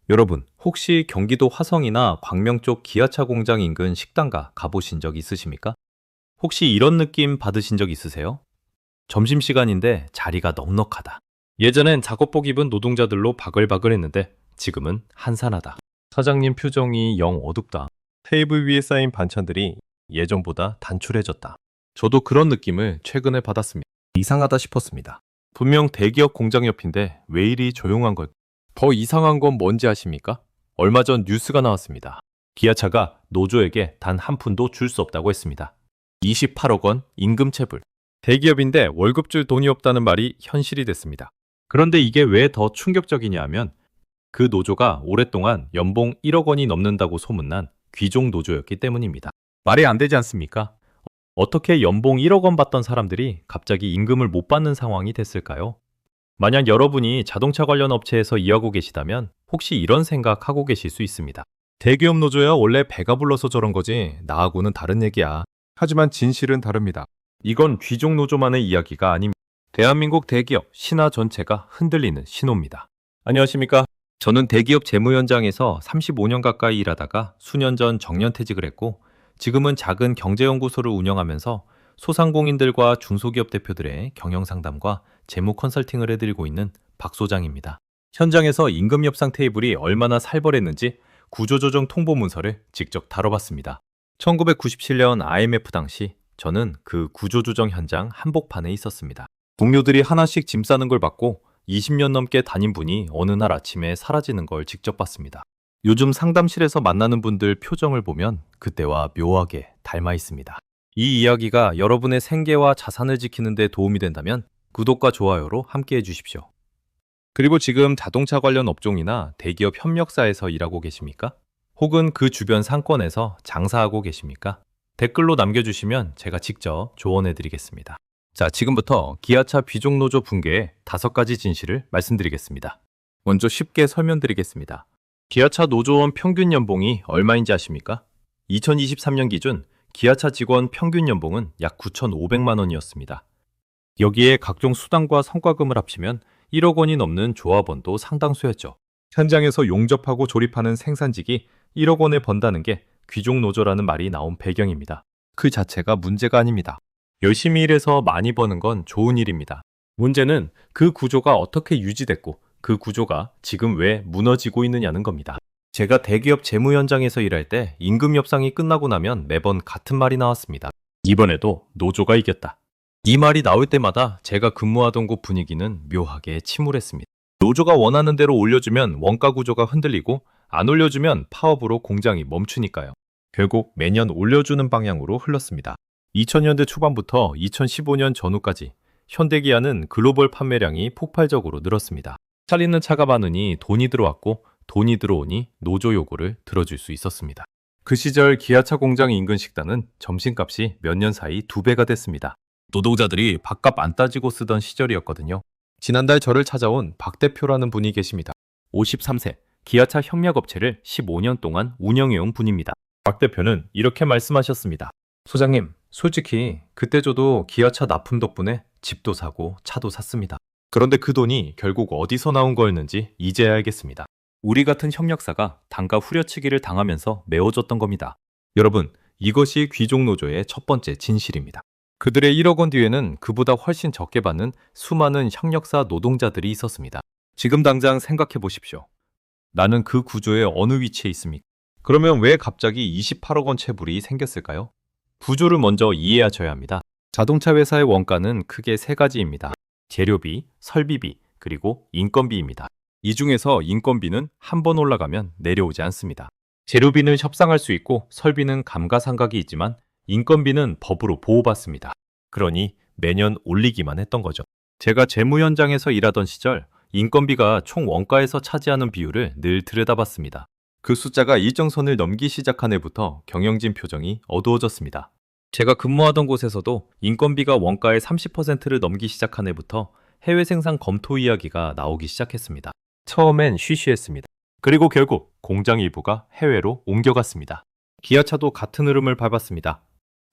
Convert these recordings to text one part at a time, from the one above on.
여러분, 혹시 경기도 화성이나 광명 쪽 기아차 공장 인근 식당가 가보신 적 있으십니까? 혹시 이런 느낌 받으신 적 있으세요? 점심시간인데 자리가 넉넉하다. 예전엔 작업복 입은 노동자들로 바글바글했는데 지금은 한산하다. 사장님 표정이 영 어둡다. 테이블 위에 쌓인 반찬들이 예전보다 단출해졌다. 저도 그런 느낌을 최근에 받았습니다. 이상하다 싶었습니다. 분명 대기업 공장 옆인데 왜 이리 조용한 걸까? 더 이상한 건 뭔지 아십니까? 얼마 전 뉴스가 나왔습니다. 기아차가 노조에게 단 한 푼도 줄 수 없다고 했습니다. 28억 원 임금체불. 대기업인데 월급 줄 돈이 없다는 말이 현실이 됐습니다. 그런데 이게 왜 더 충격적이냐 하면 그 노조가 오랫동안 연봉 1억 원이 넘는다고 소문난 귀족 노조였기 때문입니다. 말이 안 되지 않습니까? 어떻게 연봉 1억 원 받던 사람들이 갑자기 임금을 못 받는 상황이 됐을까요? 만약 여러분이 자동차 관련 업체에서 일하고 계시다면 혹시 이런 생각하고 계실 수 있습니다. 대기업 노조야 원래 배가 불러서 저런 거지 나하고는 다른 얘기야. 하지만 진실은 다릅니다. 이건 귀족 노조만의 이야기가 아닙니다. 대한민국 대기업 신화 전체가 흔들리는 신호입니다. 안녕하십니까? 저는 대기업 재무 현장에서 35년 가까이 일하다가 수년 전 정년퇴직을 했고 지금은 작은 경제연구소를 운영하면서 소상공인들과 중소기업 대표들의 경영상담과 재무 컨설팅을 해드리고 있는 박 소장입니다. 현장에서 임금 협상 테이블이 얼마나 살벌했는지 구조조정 통보문서를 직접 다뤄봤습니다. 1997년 IMF 당시 저는 그 구조조정 현장 한복판에 있었습니다. 동료들이 하나씩 짐 싸는 걸 봤고 20년 넘게 다닌 분이 어느 날 아침에 사라지는 걸 직접 봤습니다. 요즘 상담실에서 만나는 분들 표정을 보면 그때와 묘하게 닮아 있습니다. 이 이야기가 여러분의 생계와 자산을 지키는 데 도움이 된다면 구독과 좋아요로 함께 해주십시오. 그리고 지금 자동차 관련 업종이나 대기업 협력사에서 일하고 계십니까? 혹은 그 주변 상권에서 장사하고 계십니까? 댓글로 남겨주시면 제가 직접 조언해드리겠습니다. 자, 지금부터 기아차 귀족노조 붕괴의 5가지 진실을 말씀드리겠습니다. 먼저 쉽게 설명드리겠습니다. 기아차 노조원 평균 연봉이 얼마인지 아십니까? 2023년 기준 기아차 직원 평균 연봉은 약 9,500만 원이었습니다. 여기에 각종 수당과 성과금을 합치면 1억 원이 넘는 조합원도 상당수였죠. 현장에서 용접하고 조립하는 생산직이 1억 원을 번다는 게 귀족노조라는 말이 나온 배경입니다. 그 자체가 문제가 아닙니다. 열심히 일해서 많이 버는 건 좋은 일입니다. 문제는 그 구조가 어떻게 유지됐고 그 구조가 지금 왜 무너지고 있느냐는 겁니다. 제가 대기업 재무 현장에서 일할 때 임금 협상이 끝나고 나면 매번 같은 말이 나왔습니다. 이번에도 노조가 이겼다. 이 말이 나올 때마다 제가 근무하던 곳 분위기는 묘하게 침울했습니다. 노조가 원하는 대로 올려주면 원가 구조가 흔들리고 안 올려주면 파업으로 공장이 멈추니까요. 결국 매년 올려주는 방향으로 흘렀습니다. 2000년대 초반부터 2015년 전후까지 현대기아는 글로벌 판매량이 폭발적으로 늘었습니다. 살리는 차가 많으니 돈이 들어왔고 돈이 들어오니 노조 요구를 들어줄 수 있었습니다. 그 시절 기아차 공장 인근 식당은 점심값이 몇 년 사이 2배가 됐습니다. 노동자들이 밥값 안 따지고 쓰던 시절이었거든요. 지난달 저를 찾아온 박 대표라는 분이 계십니다. 53세, 기아차 협력업체를 15년 동안 운영해온 분입니다. 박 대표는 이렇게 말씀하셨습니다. 소장님, 솔직히 그때 저도 기아차 납품 덕분에 집도 사고 차도 샀습니다. 그런데 그 돈이 결국 어디서 나온 거였는지 이제야 알겠습니다. 우리 같은 협력사가 단가 후려치기를 당하면서 메워졌던 겁니다. 여러분, 이것이 귀족노조의 첫 번째 진실입니다. 그들의 1억 원 뒤에는 그보다 훨씬 적게 받는 수많은 협력사 노동자들이 있었습니다. 지금 당장 생각해 보십시오. 나는 그 구조의 어느 위치에 있습니까? 그러면 왜 갑자기 28억 원 체불이 생겼을까요? 구조를 먼저 이해하셔야 합니다. 자동차 회사의 원가는 크게 3가지입니다. 재료비, 설비비, 그리고 인건비입니다. 이 중에서 인건비는 한 번 올라가면 내려오지 않습니다. 재료비는 협상할 수 있고 설비는 감가상각이 있지만 인건비는 법으로 보호받습니다. 그러니 매년 올리기만 했던 거죠. 제가 재무 현장에서 일하던 시절 인건비가 총 원가에서 차지하는 비율을 늘 들여다봤습니다. 그 숫자가 일정 선을 넘기 시작한 해부터 경영진 표정이 어두워졌습니다. 제가 근무하던 곳에서도 인건비가 원가의 30%를 넘기 시작한 해부터 해외 생산 검토 이야기가 나오기 시작했습니다. 처음엔 쉬쉬했습니다. 그리고 결국 공장 일부가 해외로 옮겨갔습니다. 기아차도 같은 흐름을 밟았습니다.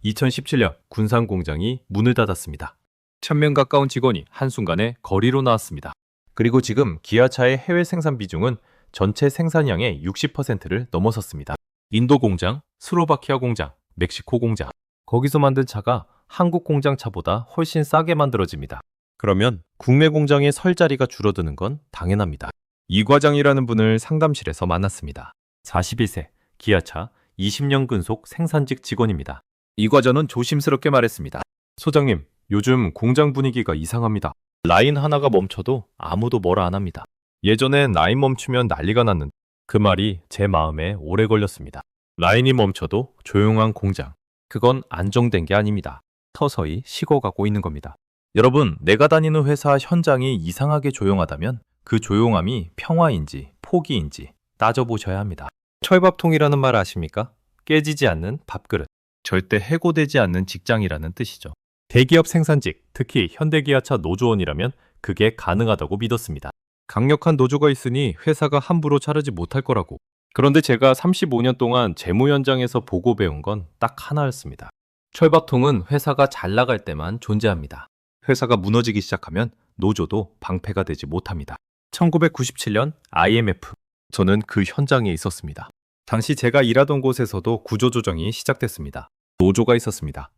2017년 군산 공장이 문을 닫았습니다. 1000명 가까운 직원이 한순간에 거리로 나왔습니다. 그리고 지금 기아차의 해외 생산 비중은 전체 생산량의 60%를 넘어섰습니다. 인도 공장, 스로바키아 공장, 멕시코 공장. 거기서 만든 차가 한국 공장 차보다 훨씬 싸게 만들어집니다. 그러면 국내 공장의 설 자리가 줄어드는 건 당연합니다. 이 과장이라는 분을 상담실에서 만났습니다. 41세, 기아차 20년 근속 생산직 직원입니다. 이 과장은 조심스럽게 말했습니다. 소장님, 요즘 공장 분위기가 이상합니다. 라인 하나가 멈춰도 아무도 뭐라 안 합니다. 예전엔 라인 멈추면 난리가 났는데 그 말이 제 마음에 오래 걸렸습니다. 라인이 멈춰도 조용한 공장. 그건 안정된 게 아닙니다. 서서히 식어가고 있는 겁니다. 여러분, 내가 다니는 회사 현장이 이상하게 조용하다면 그 조용함이 평화인지 포기인지 따져보셔야 합니다. 철밥통이라는 말 아십니까? 깨지지 않는 밥그릇. 절대 해고되지 않는 직장이라는 뜻이죠. 대기업 생산직, 특히 현대기아차 노조원이라면 그게 가능하다고 믿었습니다. 강력한 노조가 있으니 회사가 함부로 자르지 못할 거라고. 그런데 제가 35년 동안 재무 현장에서 보고 배운 건 딱 하나였습니다. 철밥통은 회사가 잘 나갈 때만 존재합니다. 회사가 무너지기 시작하면 노조도 방패가 되지 못합니다. 1997년 IMF. 저는 그 현장에 있었습니다. 당시 제가 일하던 곳에서도 구조조정이 시작됐습니다. 노조가 있었습니다.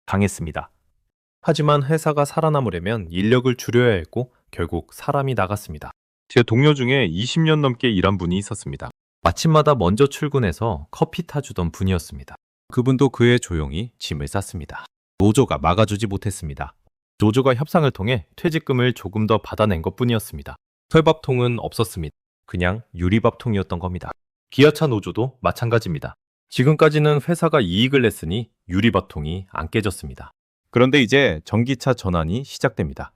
당했습니다. 하지만 회사가 살아남으려면 인력을 줄여야 했고 결국 사람이 나갔습니다. 제 동료 중에 20년 넘게 일한 분이 있었습니다. 아침마다 먼저 출근해서 커피 타주던 분이었습니다. 그분도 그의 조용히 짐을 쌌습니다. 노조가 막아주지 못했습니다. 노조가 협상을 통해 퇴직금을 조금 더 받아낸 것뿐이었습니다. 철밥통은 없었습니다. 그냥 유리밥통이었던 겁니다. 기아차 노조도 마찬가지입니다. 지금까지는 회사가 이익을 냈으니 유리밥통이 안 깨졌습니다. 그런데 이제 전기차 전환이 시작됩니다.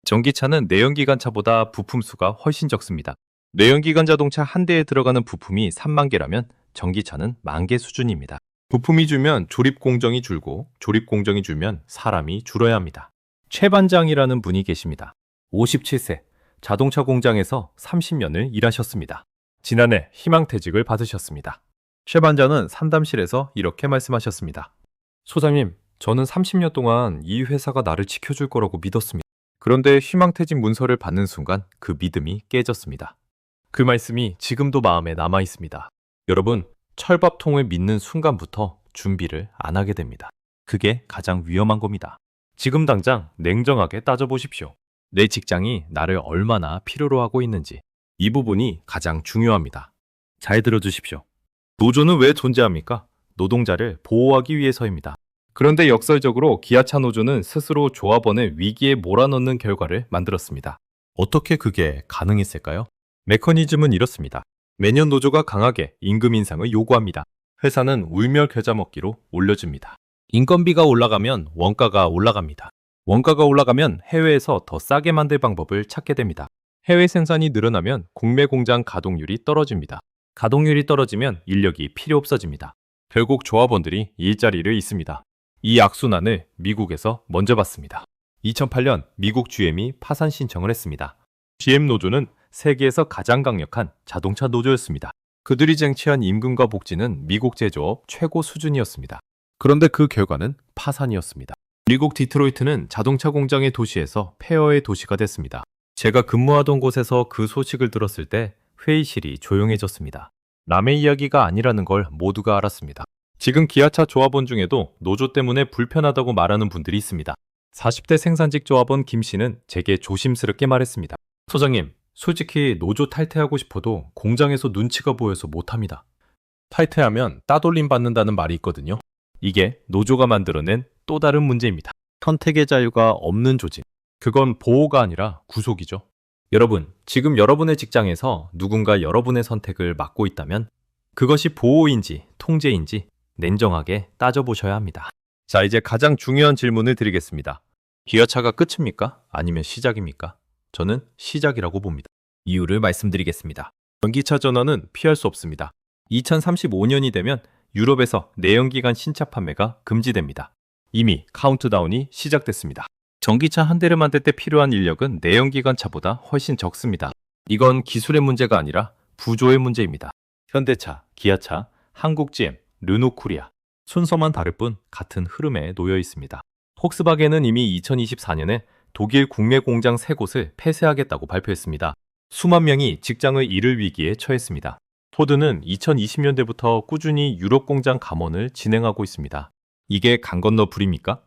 전기차는 내연기관차보다 부품 수가 훨씬 적습니다. 내연기관 자동차 한 대에 들어가는 부품이 3만 개라면 전기차는 10,000개 수준입니다. 부품이 줄면 조립 공정이 줄고 조립 공정이 줄면 사람이 줄어야 합니다. 최 반장이라는 분이 계십니다. 57세, 자동차 공장에서 30년을 일하셨습니다. 지난해 희망퇴직을 받으셨습니다. 최 반장은 상담실에서 이렇게 말씀하셨습니다. 소장님, 저는 30년 동안 이 회사가 나를 지켜줄 거라고 믿었습니다. 그런데 희망퇴직 문서를 받는 순간 그 믿음이 깨졌습니다. 그 말씀이 지금도 마음에 남아 있습니다. 여러분, 철밥통을 믿는 순간부터 준비를 안 하게 됩니다. 그게 가장 위험한 겁니다. 지금 당장 냉정하게 따져보십시오. 내 직장이 나를 얼마나 필요로 하고 있는지. 이 부분이 가장 중요합니다. 잘 들어주십시오. 노조는 왜 존재합니까? 노동자를 보호하기 위해서입니다. 그런데 역설적으로 기아차 노조는 스스로 조합원을 위기에 몰아넣는 결과를 만들었습니다. 어떻게 그게 가능했을까요? 메커니즘은 이렇습니다. 매년 노조가 강하게 임금 인상을 요구합니다. 회사는 울며 겨자 먹기로 올려줍니다. 인건비가 올라가면 원가가 올라갑니다. 원가가 올라가면 해외에서 더 싸게 만들 방법을 찾게 됩니다. 해외 생산이 늘어나면 국내 공장 가동률이 떨어집니다. 가동률이 떨어지면 인력이 필요 없어집니다. 결국 조합원들이 일자리를 잃습니다. 이 악순환을 미국에서 먼저 봤습니다. 2008년 미국 GM이 파산 신청을 했습니다. GM 노조는 세계에서 가장 강력한 자동차 노조였습니다. 그들이 쟁취한 임금과 복지는 미국 제조업 최고 수준이었습니다. 그런데 그 결과는 파산이었습니다. 미국 디트로이트는 자동차 공장의 도시에서 폐허의 도시가 됐습니다. 제가 근무하던 곳에서 그 소식을 들었을 때 회의실이 조용해졌습니다. 남의 이야기가 아니라는 걸 모두가 알았습니다. 지금 기아차 조합원 중에도 노조 때문에 불편하다고 말하는 분들이 있습니다. 40대 생산직 조합원 김 씨는 제게 조심스럽게 말했습니다. 소장님, 솔직히 노조 탈퇴하고 싶어도 공장에서 눈치가 보여서 못합니다. 탈퇴하면 따돌림 받는다는 말이 있거든요. 이게 노조가 만들어낸 또 다른 문제입니다. 선택의 자유가 없는 조직. 그건 보호가 아니라 구속이죠. 여러분, 지금 여러분의 직장에서 누군가 여러분의 선택을 막고 있다면 그것이 보호인지 통제인지 냉정하게 따져보셔야 합니다. 자, 이제 가장 중요한 질문을 드리겠습니다. 기아차가 끝입니까? 아니면 시작입니까? 저는 시작이라고 봅니다. 이유를 말씀드리겠습니다. 전기차 전환은 피할 수 없습니다. 2035년이 되면 유럽에서 내연기관 신차 판매가 금지됩니다. 이미 카운트다운이 시작됐습니다. 전기차 한 대를 만들 때 필요한 인력은 내연기관 차보다 훨씬 적습니다. 이건 기술의 문제가 아니라 구조의 문제입니다. 현대차, 기아차, 한국 GM, 르노코리아. 순서만 다를 뿐 같은 흐름에 놓여 있습니다. 폭스바겐은 이미 2024년에 독일 국내 공장 3곳을 폐쇄하겠다고 발표했습니다. 수만 명이 직장을 잃을 위기에 처했습니다. 포드는 2020년대부터 꾸준히 유럽 공장 감원을 진행하고 있습니다. 이게 강 건너 불입니까?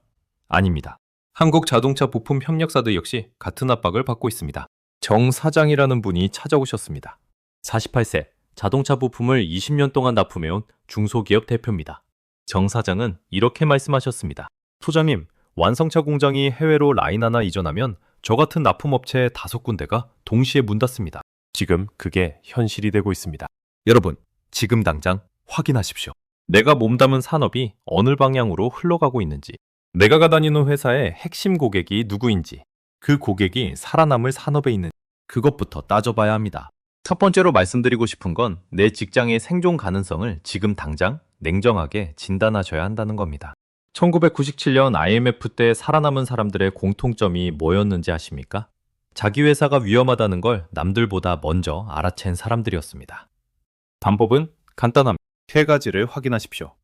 아닙니다. 한국 자동차 부품 협력사도 역시 같은 압박을 받고 있습니다. 정 사장이라는 분이 찾아오셨습니다. 48세, 자동차 부품을 20년 동안 납품해온 중소기업 대표입니다. 정 사장은 이렇게 말씀하셨습니다. 소장님, 완성차 공장이 해외로 라인 하나 이전하면 저 같은 납품업체 5군데가 동시에 문 닫습니다. 지금 그게 현실이 되고 있습니다. 여러분, 지금 당장 확인하십시오. 내가 몸담은 산업이 어느 방향으로 흘러가고 있는지, 내가 다니는 회사의 핵심 고객이 누구인지, 그 고객이 살아남을 산업에 있는 그것부터 따져봐야 합니다. 첫 번째로 말씀드리고 싶은 건 내 직장의 생존 가능성을 지금 당장 냉정하게 진단하셔야 한다는 겁니다. 1997년 IMF 때 살아남은 사람들의 공통점이 뭐였는지 아십니까? 자기 회사가 위험하다는 걸 남들보다 먼저 알아챈 사람들이었습니다. 방법은 간단합니다. 3가지를 확인하십시오.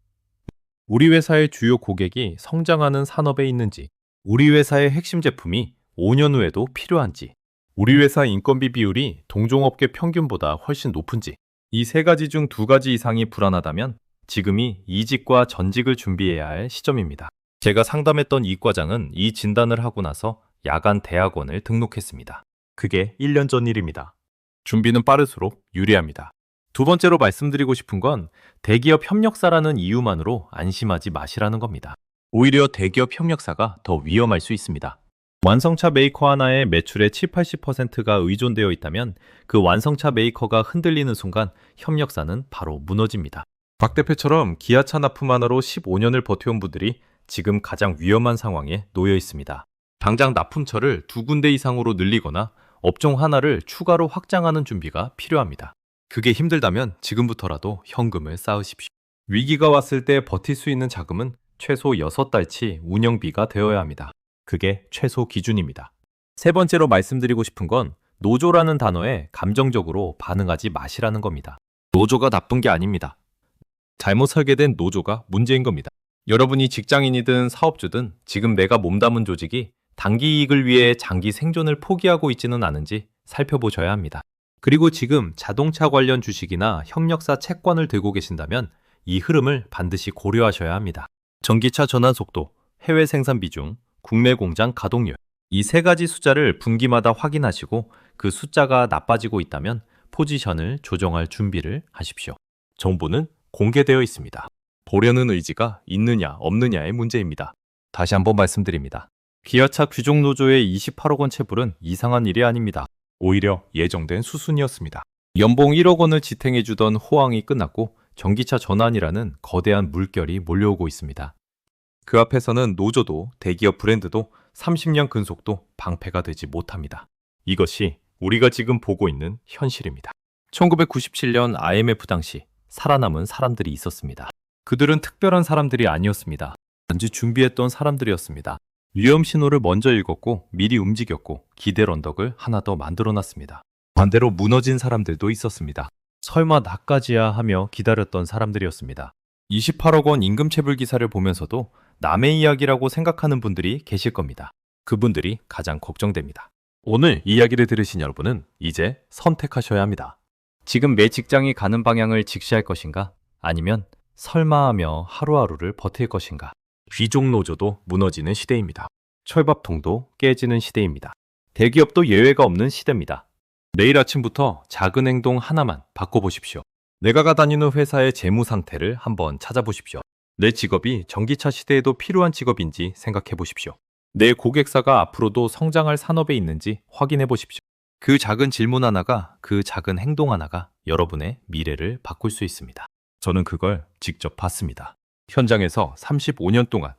우리 회사의 주요 고객이 성장하는 산업에 있는지, 우리 회사의 핵심 제품이 5년 후에도 필요한지, 우리 회사 인건비 비율이 동종업계 평균보다 훨씬 높은지, 이 3가지 중 2가지 이상이 불안하다면 지금이 이직과 전직을 준비해야 할 시점입니다. 제가 상담했던 이과장은 이 진단을 하고 나서 야간 대학원을 등록했습니다. 그게 1년 전 일입니다. 준비는 빠를수록 유리합니다. 두 번째로 말씀드리고 싶은 건 대기업 협력사라는 이유만으로 안심하지 마시라는 겁니다. 오히려 대기업 협력사가 더 위험할 수 있습니다. 완성차 메이커 하나의 매출의 70~80%가 의존되어 있다면 그 완성차 메이커가 흔들리는 순간 협력사는 바로 무너집니다. 박 대표처럼 기아차 납품 하나로 15년을 버텨온 분들이 지금 가장 위험한 상황에 놓여 있습니다. 당장 납품처를 2군데 이상으로 늘리거나 업종 하나를 추가로 확장하는 준비가 필요합니다. 그게 힘들다면 지금부터라도 현금을 쌓으십시오. 위기가 왔을 때 버틸 수 있는 자금은 최소 6달치 운영비가 되어야 합니다. 그게 최소 기준입니다. 세 번째로 말씀드리고 싶은 건 노조라는 단어에 감정적으로 반응하지 마시라는 겁니다. 노조가 나쁜 게 아닙니다. 잘못 설계된 노조가 문제인 겁니다. 여러분이 직장인이든 사업주든 지금 내가 몸담은 조직이 단기 이익을 위해 장기 생존을 포기하고 있지는 않은지 살펴보셔야 합니다. 그리고 지금 자동차 관련 주식이나 협력사 채권을 들고 계신다면 이 흐름을 반드시 고려하셔야 합니다. 전기차 전환 속도, 해외 생산 비중, 국내 공장 가동률, 이 3가지 숫자를 분기마다 확인하시고 그 숫자가 나빠지고 있다면 포지션을 조정할 준비를 하십시오. 정보는 공개되어 있습니다. 보려는 의지가 있느냐 없느냐의 문제입니다. 다시 한번 말씀드립니다. 기아차 귀족 노조의 28억 원 체불은 이상한 일이 아닙니다. 오히려 예정된 수순이었습니다. 연봉 1억 원을 지탱해주던 호황이 끝났고 전기차 전환이라는 거대한 물결이 몰려오고 있습니다. 그 앞에서는 노조도 대기업 브랜드도 30년 근속도 방패가 되지 못합니다. 이것이 우리가 지금 보고 있는 현실입니다. 1997년 IMF 당시 살아남은 사람들이 있었습니다. 그들은 특별한 사람들이 아니었습니다. 단지 준비했던 사람들이었습니다. 위험 신호를 먼저 읽었고 미리 움직였고 기댈 언덕을 하나 더 만들어놨습니다. 반대로 무너진 사람들도 있었습니다. 설마 나까지야 하며 기다렸던 사람들이었습니다. 28억 원 임금체불 기사를 보면서도 남의 이야기라고 생각하는 분들이 계실 겁니다. 그분들이 가장 걱정됩니다. 오늘 이야기를 들으신 여러분은 이제 선택하셔야 합니다. 지금 내 직장이 가는 방향을 직시할 것인가? 아니면 설마하며 하루하루를 버틸 것인가? 귀족 노조도 무너지는 시대입니다. 철밥통도 깨지는 시대입니다. 대기업도 예외가 없는 시대입니다. 내일 아침부터 작은 행동 하나만 바꿔보십시오. 내가 다니는 회사의 재무 상태를 한번 찾아보십시오. 내 직업이 전기차 시대에도 필요한 직업인지 생각해 보십시오. 내 고객사가 앞으로도 성장할 산업에 있는지 확인해 보십시오. 그 작은 질문 하나가, 그 작은 행동 하나가 여러분의 미래를 바꿀 수 있습니다. 저는 그걸 직접 봤습니다. 현장에서 35년 동안